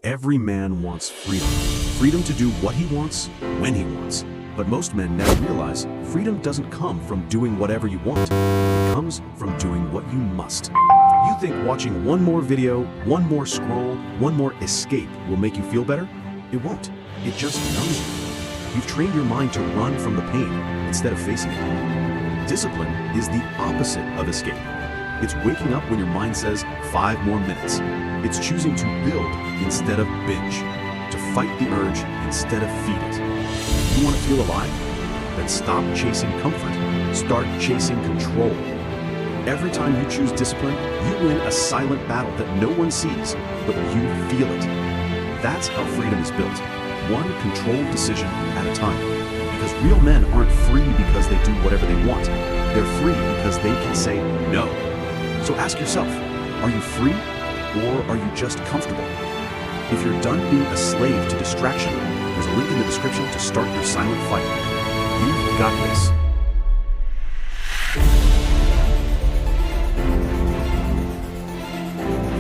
Every man wants freedom. Freedom to do what he wants, when he wants. But most men never realize freedom doesn't come from doing whatever you want. It comes from doing what you must. You think watching one more video, one more scroll, one more escape will make you feel better? It won't. It just numbs you. You've trained your mind to run from the pain instead of facing it. Discipline is the opposite of escape. It's waking up when your mind says 5 more minutes. It's choosing to build instead of binge, to fight the urge instead of feed it. You want to feel alive? Then stop chasing comfort. Start chasing control. Every time you choose discipline, you win a silent battle that no one sees, but you feel it. That's how freedom is built, one controlled decision at a time. Because real men aren't free because they do whatever they want. They're free because they can say no. So ask yourself, are you free or are you just comfortable? If you're done being a slave to distraction, there's a link in the description to start your silent fight. You've got this.